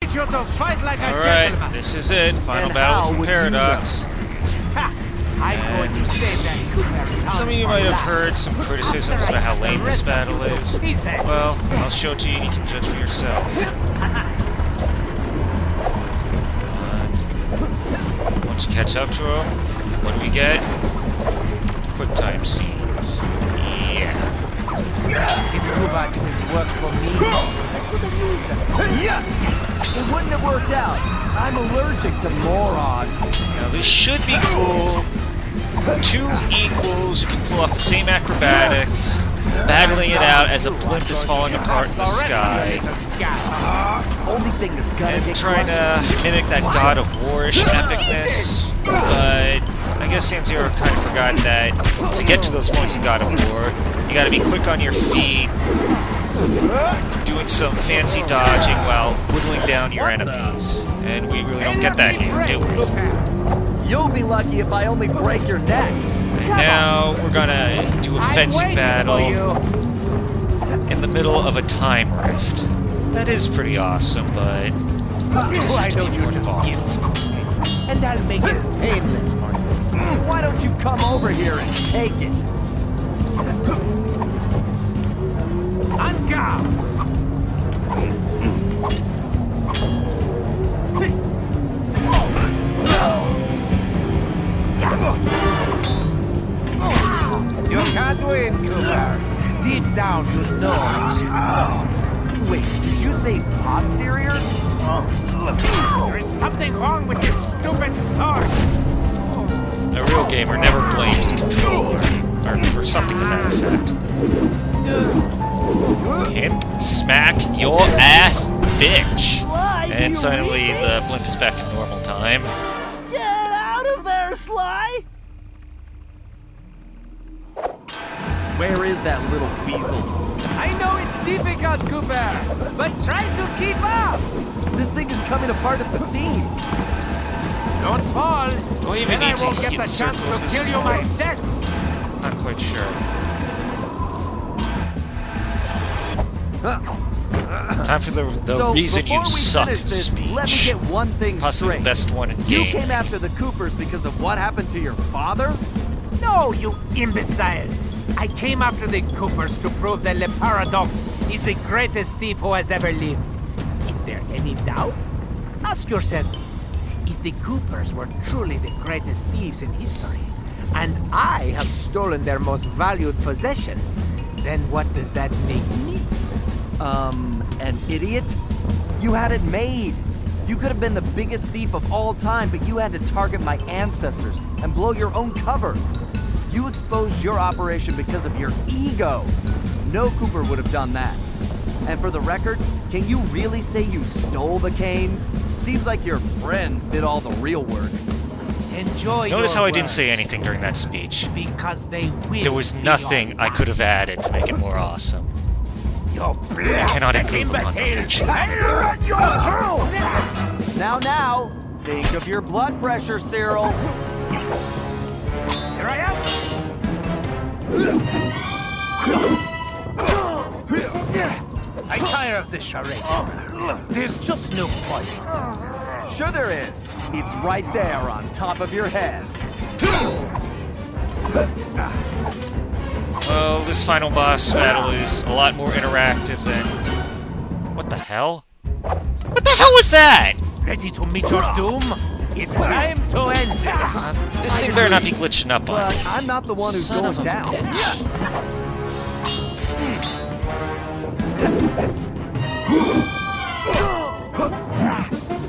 Alright, this is it. Final battles in Paradox. Some of you might have heard some criticisms about how lame this battle is. Well, I'll show it to you and you can judge for yourself. Once you catch up to him, what do we get? Quick time scenes. Yeah. It's too bad it worked for me. It wouldn't have worked out. I'm allergic to morons. Now this should be cool. Two equals who can pull off the same acrobatics, battling it out as a blimp is falling apart in the sky. And trying to mimic that God of War-ish epicness. But I guess Sanzero kind of forgot that to get to those points in God of War, you gotta be quick on your feet, doing some fancy dodging while whittling down your enemies. And we really don't get that here, do we? You'll be lucky if I only break your neck. And now we're gonna do a fencing battle in the middle of a time rift. That is pretty awesome, but it just has to be more involved. And that'll make it painless for you. Why don't you come over here and take it? You can't win, Cooper. Deep down, you know it. Wait, did you say posterior? There is something wrong with this stupid sword. A real gamer never blames the controller, or something to that effect. Hit, smack your ass, bitch! And suddenly the blimp is back to normal time. Get out of there, Sly! Where is that little weasel? I know it's difficult, Cooper, but try to keep up. This thing is coming apart at the seams. Don't fall. Do I even need to get the chance to kill you myself. Not quite sure. Time for the reason you suck speech. Let me get one thing Possibly straight. the best one in game. You came after the Coopers because of what happened to your father? No, you imbecile. I came after the Coopers to prove that Le Paradox is the greatest thief who has ever lived. Is there any doubt? Ask yourself this. If the Coopers were truly the greatest thieves in history, and I have stolen their most valued possessions, then what does that make me? An idiot? You had it made. You could have been the biggest thief of all time, but you had to target my ancestors and blow your own cover. You exposed your operation because of your ego. No Cooper would have done that. And for the record, can you really say you stole the canes? Seems like your friends did all the real work. Enjoy. Notice how I didn't say anything during that speech. Because they will. There was nothing I could have added to make it more awesome. You cannot improve upon perfection. Now, think of your blood pressure, Cyril. Here I am. I tire of this charade. There's just no point. Sure there is. It's right there on top of your head. Well, this final boss battle is a lot more interactive than... What the hell? What the hell was that? Ready to meet your doom? It's time to end this. This thing better not be glitching up on But me. I'm not the one who's Son going of a down. bitch.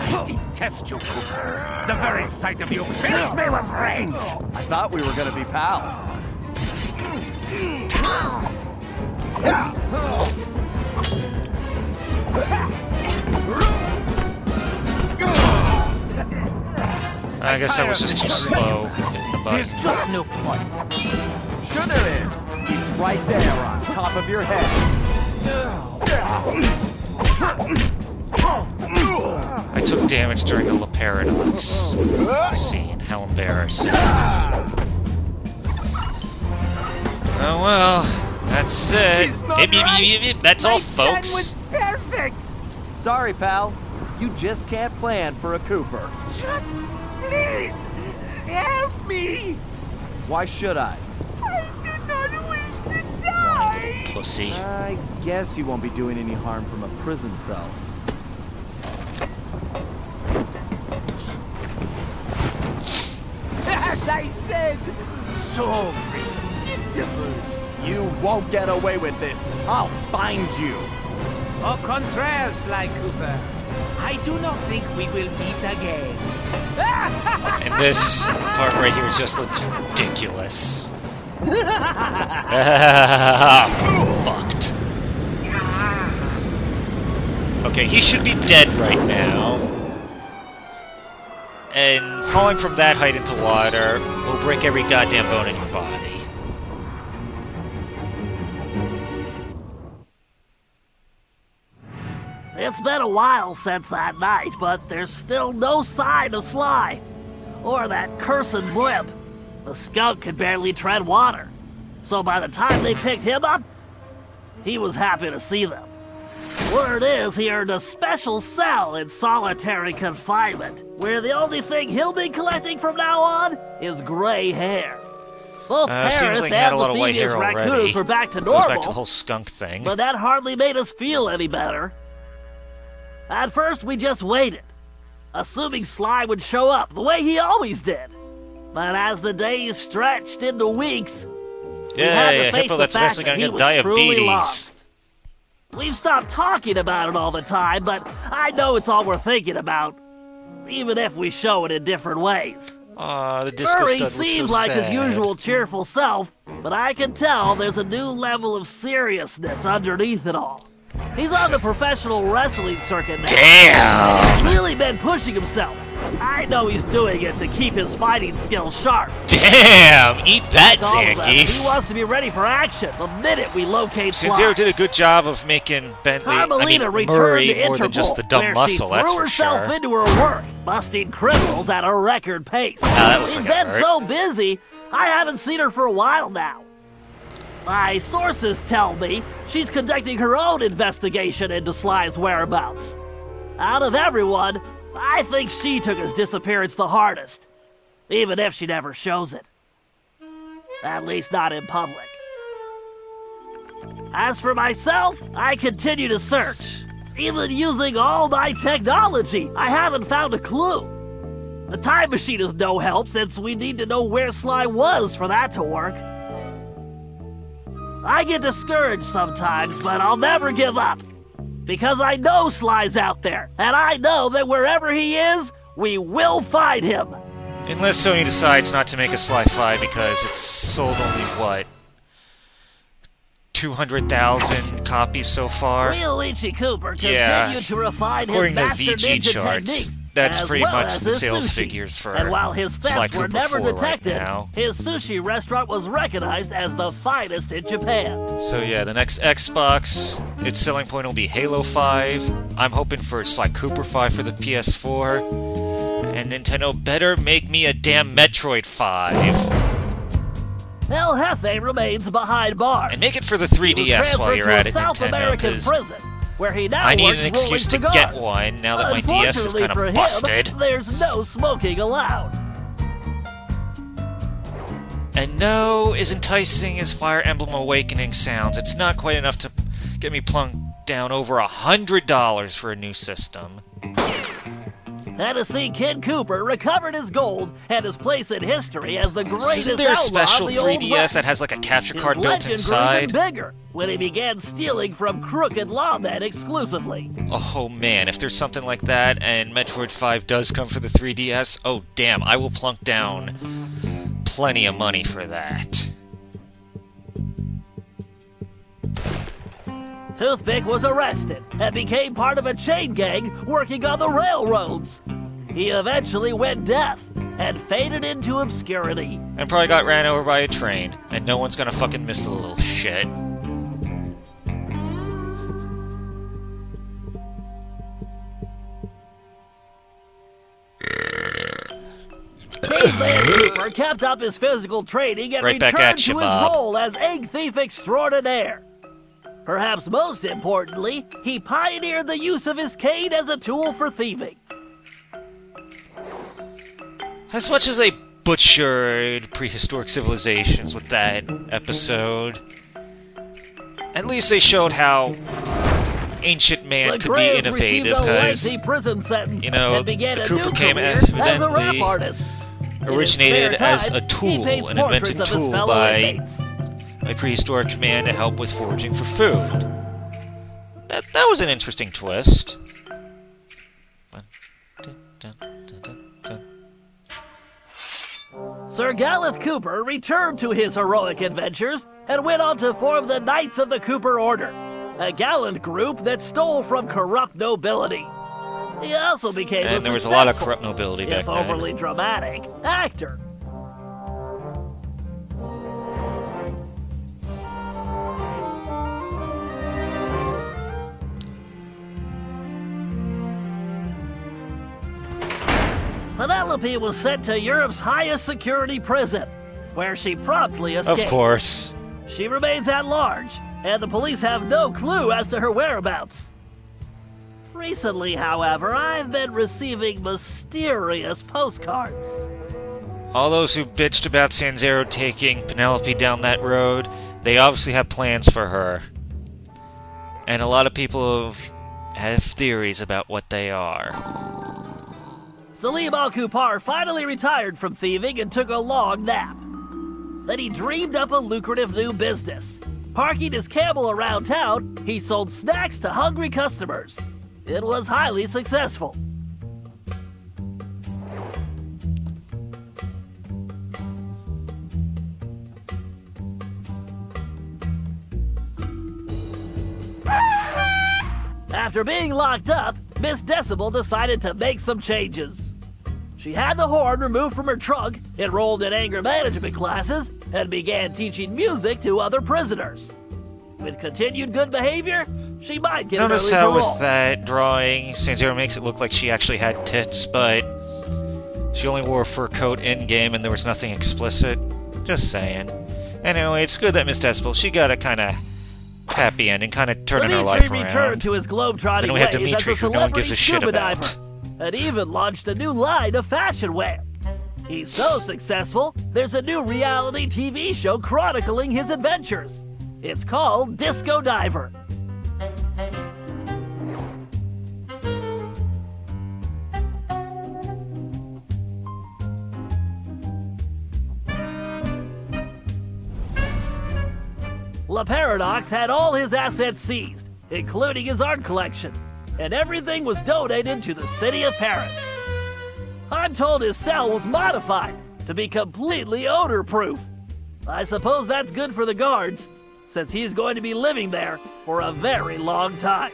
I detest you, Cooper. The very sight of you fills me with rage. I thought we were gonna be pals. I guess I was just too slow hitting the There's button. just no point. Sure there is. It's right there on top of your head. I took damage during the Le Paradox scene. How embarrassing. Oh well, that's it. That's all, folks. Perfect. Sorry, pal. You just can't plan for a Cooper. Just please help me. Why should I? I do not wish to die. Pussy. I guess you won't be doing any harm from a prison cell. As I said, so predictable. You won't get away with this. I'll find you. Au contraire, Sly Cooper. I do not think we will meet again. And this part right here is just ridiculous. Fucked. Okay, he should be dead right now. And falling from that height into water will break every goddamn bone in your body. It's been a while since that night, but there's still no sign of Sly. Or that cursed blimp. The skunk could barely tread water. So by the time they picked him up, he was happy to see them. Word is he earned a special cell in solitary confinement, where the only thing he'll be collecting from now on is gray hair. Both Seems Paris like he had and a lot the of white hair Thieves already. raccoons were back to Goes normal, back to the whole skunk thing. but that hardly made us feel any better. At first, we just waited, assuming Sly would show up the way he always did. But as the days stretched into weeks, we had to face Hippo the that's fact eventually that gonna he get was truly diabetes. lost. We've stopped talking about it all the time, but I know it's all we're thinking about, even if we show it in different ways. Aw, the disco Murray stud looks so seems like his sad. usual cheerful self, but I can tell there's a new level of seriousness underneath it all. He's on the professional wrestling circuit now. Damn! He's really been pushing himself. I know he's doing it to keep his fighting skills sharp. Damn! Eat that, All of us, he Zangief! wants to be ready for action the minute we locate Sly. Sincero did a good job of making Bentley, Carmelita returned Murray, to more than just the dumb where muscle, she that's threw for herself sure. into her work, busting criminals at a record pace. that looked She's like it been hurt. so busy, I haven't seen her for a while now. My sources tell me she's conducting her own investigation into Sly's whereabouts. Out of everyone, I think she took his disappearance the hardest, even if she never shows it. At least not in public. As for myself, I continue to search. Even using all my technology, I haven't found a clue. The time machine is no help since we need to know where Sly was for that to work. I get discouraged sometimes, but I'll never give up. Because I know Sly's out there, and I know that wherever he is, we will find him. Unless Sony decides not to make a Sly 5 because it's sold only, what, 200,000 copies so far? Luigi Cooper continued Yeah. to refine According his to master VG ninja charts, technique, that's as pretty well much as the his sales sushi. figures for And while his Sly thefts were Cooper never 4 right detected, now. his sushi restaurant was recognized as the finest in Japan. So yeah, the next Xbox, its selling point will be Halo 5. I'm hoping for Sly Cooper 5 for the PS4. And Nintendo better make me a damn Metroid 5. El Jefe remains behind bars. And make it for the He was 3DS while transferred you're to at a it, South Nintendo, American because prison, where he now I need works an excuse to rolling get cigars. one now that my DS is Unfortunately kind for of him, busted. there's no smoking allowed. And no, as enticing as Fire Emblem Awakening sounds, it's not quite enough to get me plunked down over $100 for a new system. Tennessee Kid Cooper recovered his gold and his place in history as the greatest Isn't there a outlaw special of the Old 3DS West. that has like a capture His card built legend grew inside? even bigger when he began stealing from crooked lawmen exclusively. Oh man, if there's something like that and Metroid 5 does come for the 3DS, oh damn, I will plunk down plenty of money for that. Toothpick was arrested and became part of a chain gang working on the railroads. He eventually went deaf and faded into obscurity. And probably got ran over by a train, and no one's gonna fucking miss the little shit. Caveman Cooper kept up his physical training and Right back returned at you, to his Bob. role as egg thief extraordinaire. Perhaps most importantly, he pioneered the use of his cane as a tool for thieving. As much as they butchered prehistoric civilizations with that episode, at least they showed how ancient man could be innovative, because, you know, the Cooper came evidently originated as a tool, an invented tool by a prehistoric man to help with foraging for food. That was an interesting twist. Sir Gallup Cooper returned to his heroic adventures and went on to form the Knights of the Cooper Order, a gallant group that stole from corrupt nobility. He also became and there was a lot of corrupt nobility back then. Overly dramatic actor. Penelope was sent to Europe's highest security prison, where she promptly escaped. Of course. She remains at large, and the police have no clue as to her whereabouts. Recently, however, I've been receiving mysterious postcards. All those who bitched about Sanzero taking Penelope down that road, they obviously have plans for her. And a lot of people have theories about what they are. Salim Al-Kupar finally retired from thieving and took a long nap. Then he dreamed up a lucrative new business. Parking his camel around town, he sold snacks to hungry customers. It was highly successful. After being locked up, Miss Decibel decided to make some changes. She had the horn removed from her trunk, enrolled in anger management classes, and began teaching music to other prisoners. With continued good behavior, she might get an early Notice how parole. with that drawing, Sanzero makes it look like she actually had tits, but she only wore a fur coat in-game and there was nothing explicit. Just saying. Anyway, it's good that Miss Decibel, she got a kind of happy ending, kind of turning her life Dimitri around. returned to his globe-trotting Then we have ways Dimitri, as a who no one gives celebrity a shit scuba about. diver, and even launched a new line of fashion wear. He's so successful, there's a new reality TV show chronicling his adventures. It's called Disco Diver. La Paradox had all his assets seized, including his art collection, and everything was donated to the city of Paris. I'm told his cell was modified to be completely odor-proof. I suppose that's good for the guards, since he's going to be living there for a very long time.